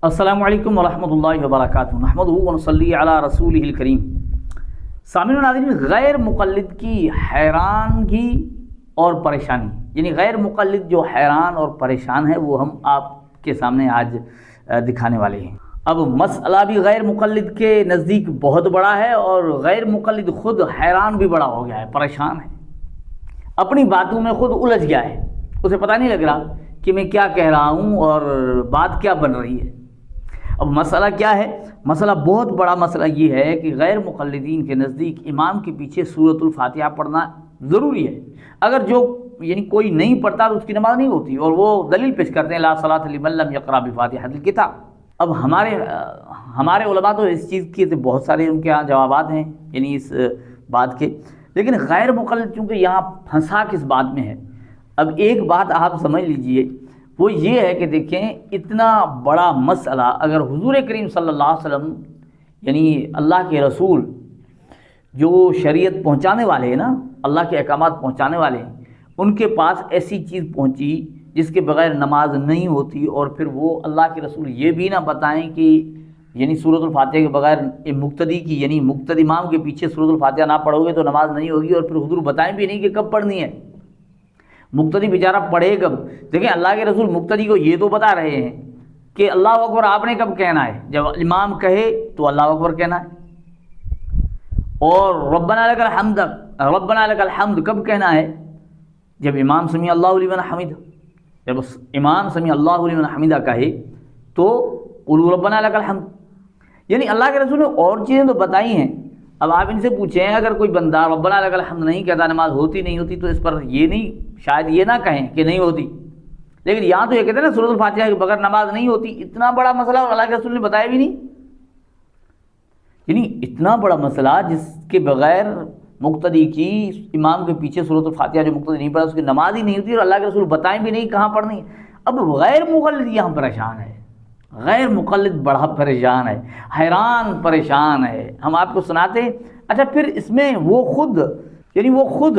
السلام علیکم ورحمۃ اللہ وبرکاتہ، نحمدہ ونصلی علی رسولہ الکریم۔ سامعین و ناظرین، غیر مقلد کی حیرانگی اور پریشانی، یعنی غیر مقلد جو حیران اور پریشان ہے وہ ہم آپ کے سامنے آج دکھانے والے ہیں۔ اب مسئلہ بھی غیر مقلد کے نزدیک بہت بڑا ہے اور غیر مقلد خود حیران بھی بڑا ہو گیا ہے، پریشان ہے، اپنی باتوں میں خود الجھ گیا ہے، اسے پتہ نہیں لگ رہا کہ میں کیا کہہ رہا ہوں اور بات کیا بن رہی ہے۔ اب مسئلہ کیا ہے؟ مسئلہ بہت بڑا مسئلہ یہ ہے کہ غیر مقلدین کے نزدیک امام کے پیچھے سورۃ الفاتحہ پڑھنا ضروری ہے۔ اگر جو کوئی نہیں پڑھتا تو اس کی نماز نہیں ہوتی، اور وہ دلیل پیش کرتے ہیں لا صلاۃ لمن لم یقرأ بفاتحۃ الکتاب۔ اب ہمارے علماء تو اس چیز کے بہت سارے ان کے یہاں جوابات ہیں، یعنی اس بات کے، لیکن غیر مقلد چونکہ یہاں پھنسا کس بات میں ہے۔ اب ایک بات آپ سمجھ لیجئے، وہ یہ ہے کہ دیکھیں اتنا بڑا مسئلہ اگر حضور کریم صلی اللہ علیہ وسلم یعنی اللہ کے رسول جو شریعت پہنچانے والے ہیں نا، اللہ کے احکامات پہنچانے والے ہیں، ان کے پاس ایسی چیز پہنچی جس کے بغیر نماز نہیں ہوتی، اور پھر وہ اللہ کے رسول یہ بھی نہ بتائیں کہ یعنی سورۃ الفاتحہ کے بغیر مقتدی کی یعنی مقتدی امام کے پیچھے سورۃ الفاتحہ نہ پڑھو گے تو نماز نہیں ہوگی، اور پھر حضور بتائیں بھی نہیں کہ کب پڑھنی ہے، مقتدی بیچارہ پڑھے کب۔ دیکھیں اللہ کے رسول مقتدی کو یہ تو بتا رہے ہیں کہ اللہ اکبر آپ نے کب کہنا ہے، جب امام کہے تو اللہ اکبر کہنا ہے، اور ربنا لک الحمد، ربنا لک الحمد کب کہنا ہے، جب امام سمیع اللہ لمن حمدہ، جب امام سمیع اللہ لمن حمدہ کہے تو قولوا ربنا لک الحمد۔ یعنی اللہ کے رسول نے اور چیزیں تو بتائی ہیں۔ اب آپ ان سے پوچھیں اگر کوئی بندہ ربنا لک الحمد نہیں کہتا، نماز ہوتی نہیں ہوتی، تو اس پر یہ نہیں، شاید یہ نہ کہیں کہ نہیں ہوتی، لیکن یہاں تو یہ کہتے ہیں نا سورۃ الفاتحہ کے بغیر نماز نہیں ہوتی۔ اتنا بڑا مسئلہ اور اللہ کے رسول نے بتایا بھی نہیں، یعنی اتنا بڑا مسئلہ جس کے بغیر مقتدی کی امام کے پیچھے سورۃ الفاتحہ جو مقتدی نہیں پڑھا اس کی نماز ہی نہیں ہوتی، اور اللہ کے رسول بتائیں بھی نہیں کہاں پڑھنی ہے۔ اب غیر مقلد یہاں پریشان ہے، غیر مقلد بڑا پریشان ہے، حیران پریشان ہے۔ ہم آپ کو سناتے ہیں۔ اچھا، پھر اس میں وہ خود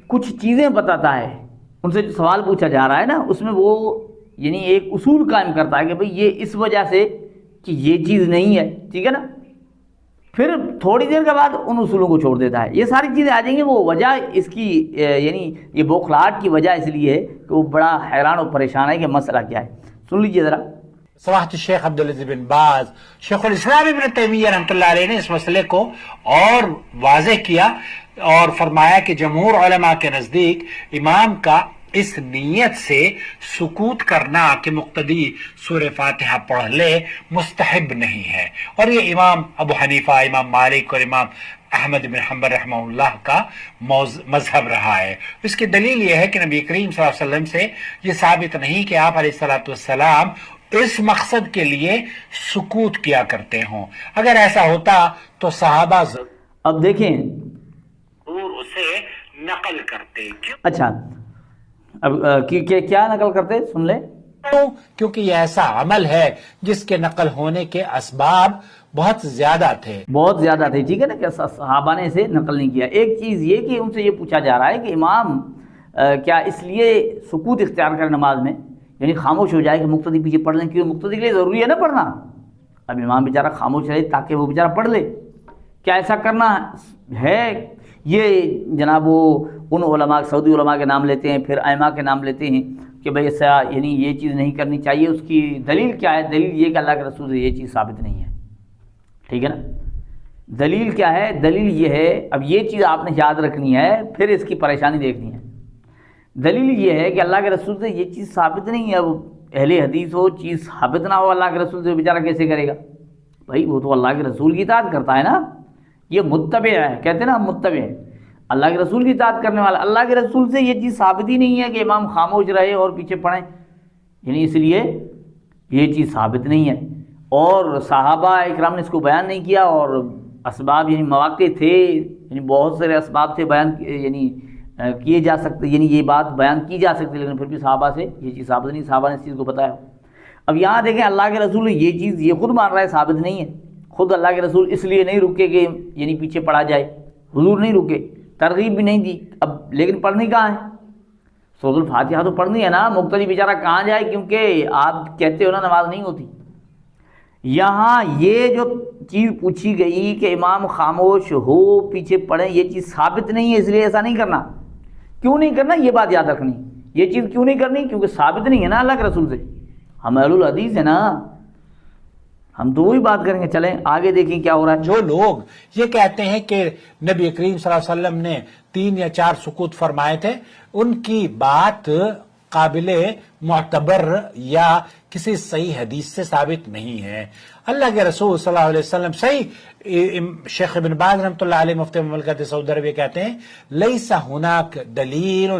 کچھ چیزیں بتاتا ہے، ان سے جو سوال پوچھا جا رہا ہے نا اس میں وہ یعنی ایک اصول قائم کرتا ہے کہ بھئی یہ اس وجہ سے کہ یہ چیز نہیں ہے، ٹھیک ہے نا، پھر تھوڑی دیر کے بعد ان اصولوں کو چھوڑ دیتا ہے۔ یہ ساری چیزیں آ جائیں گی، وہ وجہ اس کی یعنی یہ بوکھلاہٹ کی وجہ اس لیے ہے کہ وہ بڑا حیران اور پریشان ہے کہ مسئلہ کیا ہے۔ سن لیجئے ذرا۔ سماحت الشیخ عبدالعزیز بن باز، شیخ الاسلام ابن تیمیہ رحمۃ اللہ علیہ نے اس مسئلے کو اور واضح کیا اور فرمایا کہ جمہور علماء کے نزدیک امام کا اس نیت سے سکوت کرنا کہ مقتدی سورہ فاتحہ پڑھ لے مستحب نہیں ہے، اور یہ امام ابو حنیفہ، امام مالک اور امام احمد بن حنبل رحمہ اللہ کا مذہب رہا ہے۔ اس کی دلیل یہ ہے کہ نبی کریم صلی اللہ علیہ وسلم سے یہ ثابت نہیں کہ آپ علیہ الصلوۃ والسلام اس مقصد کے لیے سکوت کیا کرتے ہوں۔ اگر ایسا ہوتا تو صحابہ اب دیکھیں اسے نقل کرتے۔ اچھا، اب کیا نقل کرتے، سن لیں۔ کیونکہ یہ ایسا عمل ہے جس کے نقل ہونے کے اسباب بہت زیادہ تھے، ٹھیک ہے نا، کہ صحابہ نے اسے نقل نہیں کیا۔ ایک چیز یہ کہ ان سے یہ پوچھا جا رہا ہے کہ امام کیا اس لیے سکوت اختیار کرے نماز میں، یعنی خاموش ہو جائے کہ مقتدی پیچھے پڑھ لیں، کیونکہ مقتدی کے لیے ضروری ہے نا پڑھنا۔ اب امام بیچارہ خاموش رہے تاکہ وہ بیچارہ پڑھ لے، کیا ایسا کرنا ہے؟ یہ جناب وہ ان علماء، سعودی علماء کے نام لیتے ہیں، پھر ائمہ کے نام لیتے ہیں کہ بھئی ایسا یعنی یہ چیز نہیں کرنی چاہیے۔ اس کی دلیل کیا ہے؟ دلیل یہ کہ اللہ کے رسول سے یہ چیز ثابت نہیں ہے، ٹھیک ہے نا۔ دلیل کیا ہے؟ دلیل یہ ہے، اب یہ چیز آپ نے یاد رکھنی ہے، پھر اس کی پریشانی دیکھنی ہے۔ دلیل یہ ہے کہ اللہ کے رسول سے یہ چیز ثابت نہیں ہے۔ اب اہل حدیث ہو، چیز ثابت نہ ہو اللہ کے رسول سے، بیچارہ کیسے کرے گا؟ بھائی وہ تو اللہ کے رسول کی اطاعت کرتا ہے نا، یہ متبع ہے، کہتے ہیں نا ہم متبع ہیں، اللہ کے رسول کی اطاعت کرنے والا۔ اللہ کے رسول سے یہ چیز ثابت ہی نہیں ہے کہ امام خاموش رہے اور پیچھے پڑھیں، یعنی اس لیے یہ چیز ثابت نہیں ہے، اور صحابہ اکرام نے اس کو بیان نہیں کیا، اور اسباب یعنی مواقع تھے، یعنی بہت سارے اسباب تھے بیان یعنی کیے جا سکتے، یعنی یہ بات بیان کی جا سکتی، لیکن پھر بھی صحابہ سے یہ چیز ثابت نہیں، صحابہ نے اس چیز کو بتایا۔ اب یہاں دیکھیں اللہ کے رسول یہ چیز یہ خود مان رہا ہے ثابت نہیں ہے، خود اللہ کے رسول اس لیے نہیں رکے کہ یعنی پیچھے پڑھا جائے، حضور نہیں رکے، ترغیب بھی نہیں دی۔ اب لیکن پڑھنی کہاں ہے؟ سورۃ الفاتحہ تو پڑھنی ہے نا، مقتدی بیچارہ کہاں جائے، کیونکہ آپ کہتے ہو نا نماز نہیں ہوتی۔ یہاں یہ جو چیز پوچھی گئی کہ امام خاموش ہو پیچھے پڑھیں، یہ چیز ثابت نہیں ہے، اس لیے ایسا نہیں کرنا۔ کیوں نہیں کرنا یہ بات یاد رکھنی، یہ چیز کیوں نہیں کرنی؟ کیونکہ ثابت نہیں ہے نا اللہ کے رسول سے، ہم اہل الحدیث ہیں نا، ہم تو وہی بات کریں گے۔ چلیں آگے دیکھیں کیا ہو رہا ہے۔ جو لوگ یہ کہتے ہیں کہ نبی کریم صلی اللہ علیہ وسلم نے 3 یا 4 سکوت فرمائے تھے، ان کی بات قابل معتبر یا کسی صحیح حدیث سے ثابت نہیں ہے۔ اللہ کے رسول صلی اللہ علیہ وسلم صحیح، شیخ ابن باز رحمۃ اللہ علیہ مفتی مملکت سعودی عربیہ کہتے ہیں لیس ہناک دلیل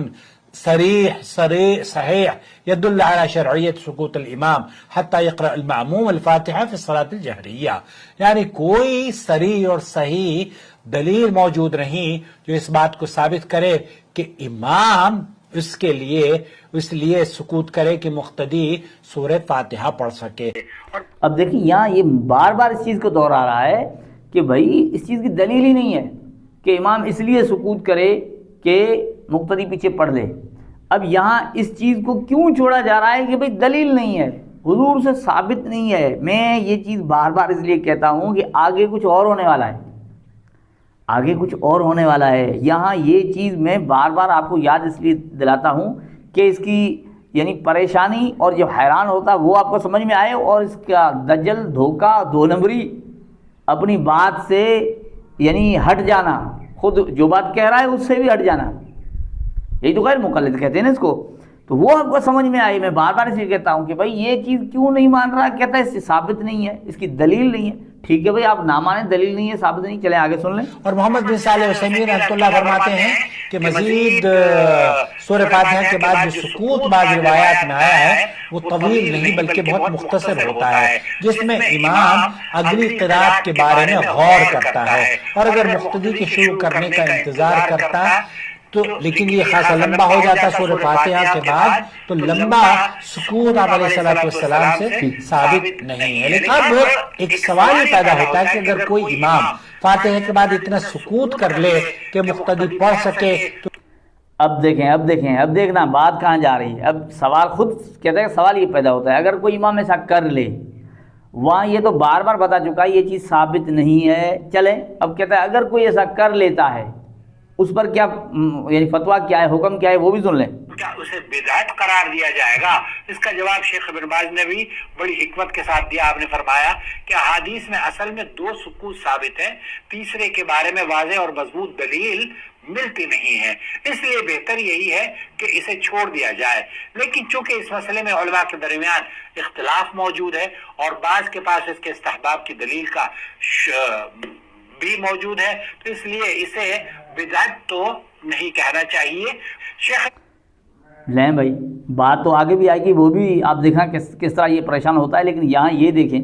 صحیح يدل على شرعیت سکوت الامام حتى يقرأ المأموم الفاتحہ في الصلاة الجہریہ، یعنی کوئی صریح اور صحیح دلیل موجود نہیں جو اس بات کو ثابت کرے کہ امام اس لیے سکوت کرے کہ مقتدی سورہ فاتحہ پڑھ سکے۔ اب دیکھیں یہاں یہ بار بار اس چیز کو دہرا رہا ہے کہ بھائی اس چیز کی دلیل ہی نہیں ہے کہ امام اس لیے سکوت کرے کہ مقتدی پیچھے پڑھ لے۔ اب یہاں اس چیز کو کیوں چھوڑا جا رہا ہے کہ بھائی دلیل نہیں ہے، حضور سے ثابت نہیں ہے۔ میں یہ چیز بار بار اس لیے کہتا ہوں کہ آگے کچھ اور ہونے والا ہے، آگے کچھ اور ہونے والا ہے۔ یہاں یہ چیز میں بار بار آپ کو یاد اس لیے دلاتا ہوں کہ اس کی یعنی پریشانی اور جو حیران ہوتا وہ آپ کو سمجھ میں آئے، اور اس کا دجل، دھوکہ، 2 نمبری، اپنی بات سے یعنی ہٹ جانا، خود جو بات کہہ رہا ہے اس سے بھی ہٹ جانا، یہی تو غیر مقلد کہتے ہیں نا اس کو، تو وہ آپ کو سمجھ میں آئی۔ میں بار بار اس لیے کہتا ہوں کہ بھائی یہ چیز کیوں نہیں مان رہا، کہتا ہے اس سے ثابت نہیں ہے، اس کی دلیل نہیں ہے۔ ٹھیک ہے بھائی آپ نہ مانیں، دلیل نہیں ہے، ثابت نہیں، چلیں آگے سن لیں۔ اور محمد بن صالح عثیمین رحمۃ اللہ فرماتے ہیں کہ مزید سورہ فاتحہ کے بعد جو سکوت بعض روایات میں آیا ہے وہ طویل نہیں بلکہ بہت مختصر ہوتا ہے، جس میں امام اگلی قرات کے بارے میں غور کرتا ہے، اور اگر مقتدی کے شروع کرنے کا انتظار کرتا تو لیکن یہ خاصا لمبا ہو جاتا سورہ فاتحہ کے بعد، تو لمبا سکوت آپ علیہ السلام سے ثابت نہیں ہے۔ لیکن اب ایک سوال یہ پیدا ہوتا ہے کہ اگر کوئی امام فاتحہ کے بعد اتنا سکوت کر لے کہ مقتدی پڑھ سکے تو اب دیکھنا بات کہاں جا رہی ہے۔ اب سوال خود کہتا ہے کہ سوال یہ پیدا ہوتا ہے اگر کوئی امام ایسا کر لے، وہاں یہ تو بار بار بتا چکا ہے یہ چیز ثابت نہیں ہے۔ چلیں اب کہتا ہے اگر کوئی ایسا کر لیتا ہے اس پر کیا یعنی فتویٰ کیا ہے، حکم کیا ہے، وہ بھی سن لیں۔ کیا اسے بدعت قرار دیا جائے گا؟ اس کا جواب شیخ ابن باز نے بھی بڑی حکمت کے ساتھ دیا۔ آپ نے فرمایا کہ احادیث میں اصل میں 2 سکوت ثابت ہیں، تیسرے کے بارے میں واضح اور مضبوط دلیل ملتی نہیں ہے، اس لیے بہتر یہی ہے کہ اسے چھوڑ دیا جائے۔ لیکن چونکہ اس مسئلے میں علماء کے درمیان اختلاف موجود ہے اور بعض کے پاس اس کے استحباب کی دلیل کا بھی موجود ہے، تو اس لیے اسے بدعت تو نہیں کہنا چاہیے۔ شیخ لیں بھائی بات تو آگے بھی آئے گی، وہ بھی آپ دیکھنا کس طرح یہ پریشان ہوتا ہے، لیکن یہاں یہ دیکھیں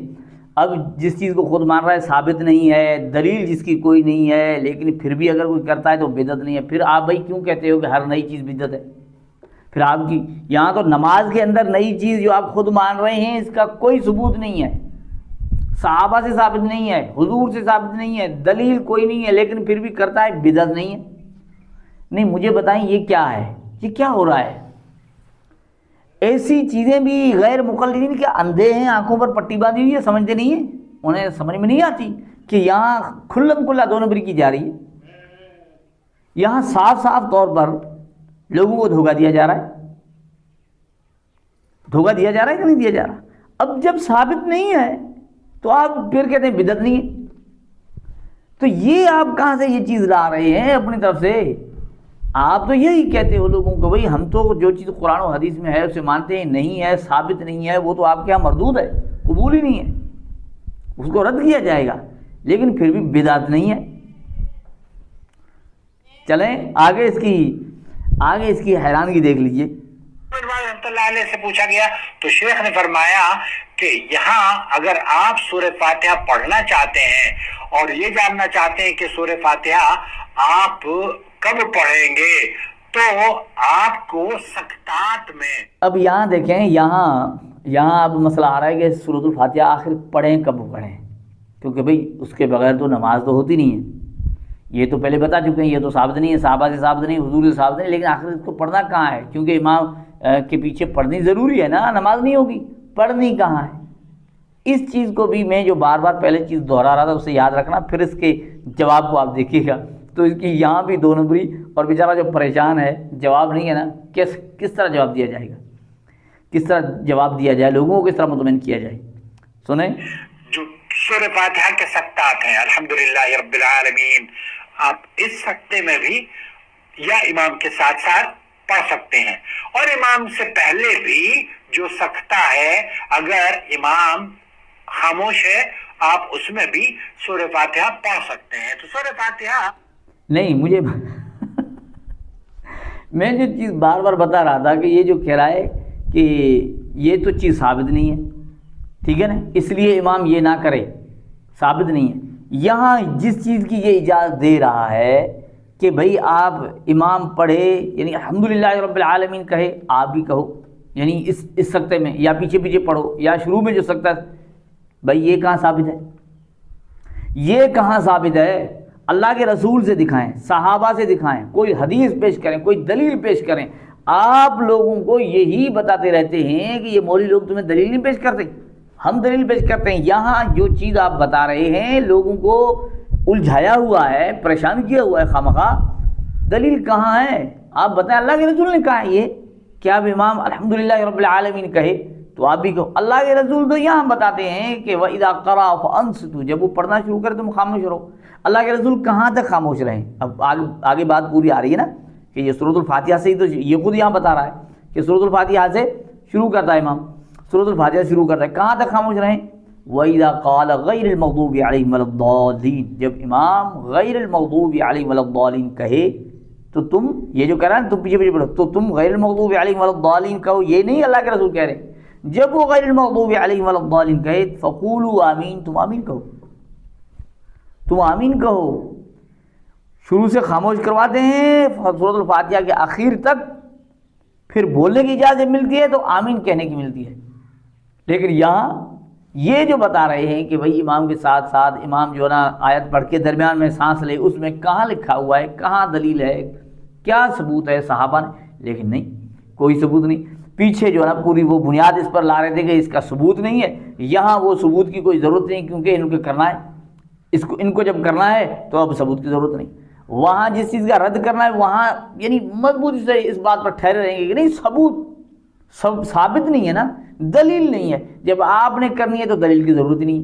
اب جس چیز کو خود مان رہا ہے ثابت نہیں ہے، دلیل جس کی کوئی نہیں ہے، لیکن پھر بھی اگر کوئی کرتا ہے تو بدعت نہیں ہے، پھر آپ بھائی کیوں کہتے ہو کہ ہر نئی چیز بدعت ہے؟ پھر آپ کی یہاں تو نماز کے اندر نئی چیز جو آپ خود مان رہے ہیں اس کا کوئی ثبوت نہیں ہے، صحابہ سے ثابت نہیں ہے، حضور سے ثابت نہیں ہے، دلیل کوئی نہیں ہے، لیکن پھر بھی کرتا ہے، بدعت نہیں ہے۔ نہیں مجھے بتائیں یہ کیا ہے، یہ کیا ہو رہا ہے؟ ایسی چیزیں بھی غیر مقلدین کے اندھے ہیں، آنکھوں پر پٹی باندھی ہوئی ہے، سمجھتے نہیں ہیں، انہیں سمجھ میں نہیں آتی کہ یہاں کھلم کھلا 2 نمبری کی جا رہی ہے، یہاں صاف صاف طور پر لوگوں کو دھوکہ دیا جا رہا ہے، دھوکہ دیا جا رہا ہے کہ نہیں دیا جا رہا؟ اب جب ثابت نہیں ہے تو آپ پھر کہتے ہیں بدعت نہیں ہے، تو یہ آپ کہاں سے یہ چیز لا رہے ہیں اپنی طرف سے؟ آپ تو یہی کہتے ہو لوگوں کو بھائی ہم تو جو چیز قرآن و حدیث میں ہے اسے مانتے ہیں، نہیں ہے، ثابت نہیں ہے، وہ تو آپ کے یہاں مردود ہے، قبول ہی نہیں ہے، اس کو رد کیا جائے گا، لیکن پھر بھی بدعت نہیں ہے۔ چلیں آگے اس کی حیرانگی دیکھ لیجئے۔ رحمۃ اللہ علیہ سے پوچھا گیا تو شیخ نے فرمایا کہ یہاں اگر آپ سورہ فاتحہ پڑھنا چاہتے ہیں اور یہ جاننا چاہتے ہیں کہ سورہ فاتحہ آپ کب پڑھیں گے تو آپ کو سکتات میں، اب یہاں دیکھیں یہاں اب مسئلہ آ رہا ہے کہ سورۃ الفاتحہ آخر پڑھیں کب پڑھیں، کیونکہ بھئی اس کے بغیر تو نماز تو ہوتی نہیں ہے، یہ تو پہلے بتا چکے ہیں، یہ تو ثابت نہیں ہے، صحابہ سے ثابت نہیں، حضور سے ثابت نہیں، لیکن آخر اس کو پڑھنا کہاں ہے؟ کیونکہ امام کے پیچھے پڑھنی ضروری ہے نا، نماز نہیں ہوگی، پڑھنی کہاں ہے؟ اس چیز کو بھی میں جو بار بار پہلے چیز دہرا رہا تھا اسے یاد رکھنا، پھر اس کے جواب کو آپ دیکھیے گا تو اس کی یہاں بھی 2 نمبری، اور بیچارہ جو پریشان ہے جواب نہیں ہے نا، کس طرح جواب دیا جائے گا، کس طرح جواب دیا جائے، لوگوں کو کس طرح مطمئن کیا جائے. سنیں جو سورہ فاتحہ کے سکتات ہیں، الحمدللہ رب العالمین، آپ اس سکتے میں بھی یا امام کے ساتھ ساتھ پڑھ سکتے ہیں، اور امام سے پہلے بھی جو سکتہ ہے اگر امام خاموش ہے آپ اس میں بھی سورہ فاتحہ پڑھ سکتے ہیں. تو سورہ فاتحہ نہیں، مجھے میں جو چیز بار بار بتا رہا تھا کہ یہ جو کہہ رہا ہے کہ یہ تو چیز ثابت نہیں ہے، ٹھیک ہے نا، اس لیے امام یہ نہ کرے، ثابت نہیں ہے. یہاں جس چیز کی یہ اجازت دے رہا ہے کہ بھئی آپ امام پڑھے، یعنی الحمدللہ رب العالمین کہے، آپ بھی کہو، یعنی اس سکتے میں یا پیچھے پیچھے پڑھو یا شروع میں جو سکتا ہے، بھئی یہ کہاں ثابت ہے؟ یہ کہاں ثابت ہے؟ اللہ کے رسول سے دکھائیں، صحابہ سے دکھائیں، کوئی حدیث پیش کریں، کوئی دلیل پیش کریں. آپ لوگوں کو یہی بتاتے رہتے ہیں کہ یہ مولوی لوگ تمہیں دلیل نہیں پیش کرتے، ہم دلیل پیش کرتے ہیں. یہاں جو چیز آپ بتا رہے ہیں لوگوں کو الجھایا ہوا ہے، پریشان کیا ہوا ہے خامخواہ. دلیل کہاں ہے؟ آپ بتائیں. اللہ کے رسول نے کہا یہ کہ آپ امام الحمدللہ رب العالمین کہے تو آپ بھی کہو. اللہ کے رسول تو یہاں بتاتے ہیں کہ وَإِذَا قَرَأَ فَأَنصِتُوا، جب وہ پڑھنا شروع کرے تم خاموش رہو. اللہ کے رسول کہاں تک خاموش رہیں؟ اب آگے بات پوری آ رہی ہے نا کہ یہ سورۃ الفاتحہ سے ہی تو یہ خود یہاں بتا رہا ہے کہ سورۃ الفاتحہ سے شروع کرتا ہے امام، سورۃ الفاتحہ شروع کرتا ہے، کہاں تک خاموش رہیں؟ وَإِذَا قَالَ غَيْرِ الْمَغْضُوبِ عَلَيْهِمْ وَلَا الضَّالِّينَ، جب امام غیر المغضوب علیہم ولا الضالین کہے تو تم یہ جو کہہ رہا ہے نا تم پیچھے پیچھے پڑھو تو تم غیر المغضوب علیہم ولا الضالین کہو. یہ نہیں اللہ کے رسول کہہ رہے. جب وہ غیر المغضوب علیہم ولا الضالین کہے فقولوا آمین، تم آمین کہو، تم آمین کہو. شروع سے خاموش کرواتے ہیں سورۃ الفاتحہ کے آخر تک، پھر بولنے کی اجازت ملتی ہے تو آمین کہنے کی ملتی ہے. لیکن یہاں یہ جو بتا رہے ہیں کہ بھئی امام کے ساتھ ساتھ امام جو ہے نا آیت پڑھ کے درمیان میں سانس لے، اس میں کہاں لکھا ہوا ہے، کہاں دلیل ہے، کیا ثبوت ہے صحابہ نے؟ لیکن نہیں، کوئی ثبوت نہیں. پیچھے جو ہے نا پوری وہ بنیاد اس پر لا رہے تھے کہ اس کا ثبوت نہیں ہے. یہاں وہ ثبوت کی کوئی ضرورت نہیں کیونکہ ان کو کرنا ہے، ان کو جب کرنا ہے تو اب ثبوت کی ضرورت نہیں. وہاں جس چیز کا رد کرنا ہے وہاں یعنی مضبوطی سے اس بات پر ٹھہرے رہیں گے کہ نہیں ثبوت ثابت نہیں ہے نا، دلیل نہیں ہے. جب آپ نے کرنی ہے تو دلیل کی ضرورت نہیں.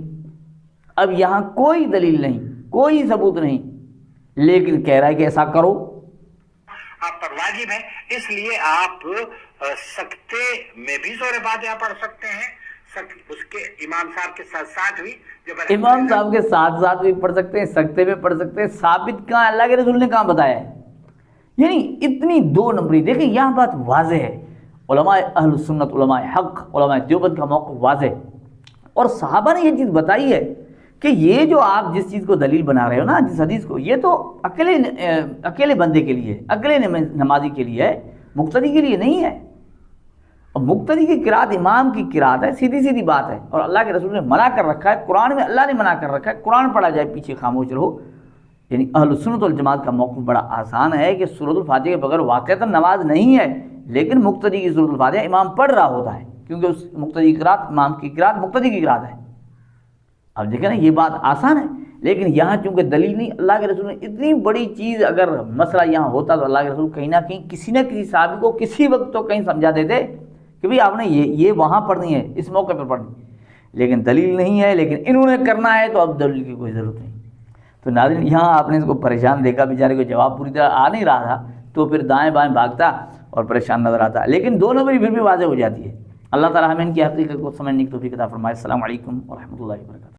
اب یہاں کوئی دلیل نہیں، کوئی ثبوت نہیں، لیکن کہہ رہا ہے کہ ایسا کرو، آپ پر واجب ہے. اس لیے آپ سکتے میں بھی سورہ فاتحہ پڑھ سکتے ہیں، اس کے امام صاحب کے ساتھ ساتھ بھی، جب امام صاحب کے ساتھ ساتھ بھی پڑھ سکتے ہیں، سکتے میں پڑھ سکتے ہیں. ثابت کہاں؟ اللہ کے رسول نے کہاں بتایا ہے؟ یعنی اتنی 2 نمبری. دیکھیں یہاں بات واضح ہے، علماء اہل سنت، علماء حق، علماء دیوبند کا موقف واضح ہے. اور صحابہ نے یہ چیز بتائی ہے کہ یہ جو آپ جس چیز کو دلیل بنا رہے ہو نا، جس حدیث کو، یہ تو اکیلے بندے کے لیے، اکیلے نمازی کے لیے ہے، مقتدی کے لیے نہیں ہے. اور مقتدی کی قرات امام کی قرات ہے، سیدھی سیدھی بات ہے. اور اللہ کے رسول نے منع کر رکھا ہے، قرآن میں اللہ نے منع کر رکھا ہے، قرآن پڑھا جائے پیچھے خاموش رہو. یعنی اہل سنت والجماعت کا موقف بڑا آسان ہے کہ سورۃ الفاتحہ کے بغیر واقعتاً نماز نہیں ہے، لیکن مقتدی کی سورۃ الفاتحہ امام پڑھ رہا ہوتا ہے کیونکہ اس مقتدی کی قرات، امام کی قرات مقتدی کی قرات ہے. اب دیکھیں نا یہ بات آسان ہے، لیکن یہاں چونکہ دلیل نہیں. اللہ کے رسول نے اتنی بڑی چیز، اگر مسئلہ یہاں ہوتا تو اللہ کے رسول کہیں نہ کہیں کسی نہ کسی صحابی کو کسی وقت تو کہیں سمجھا دیتے کہ بھئی آپ نے یہ وہاں پڑھنی ہے، اس موقع پر پڑھنی. لیکن دلیل نہیں ہے، لیکن انہوں نے کرنا ہے تو اب دلیل کی کوئی ضرورت نہیں. تو ناظرین یہاں آپ نے اس کو پریشان دیکھا، بیچارے کو جواب پوری طرح آ نہیں رہا تھا تو پھر دائیں بائیں بھاگتا اور پریشان نظر آتا. لیکن 2 نمبری پھر بھی واضح ہو جاتی ہے. اللہ تعالیٰ ہمیں ان کی حقیقت کو سمجھنے کی توفیق عطا فرمائے. السلام علیکم ورحمۃ اللہ وبرکاتہ.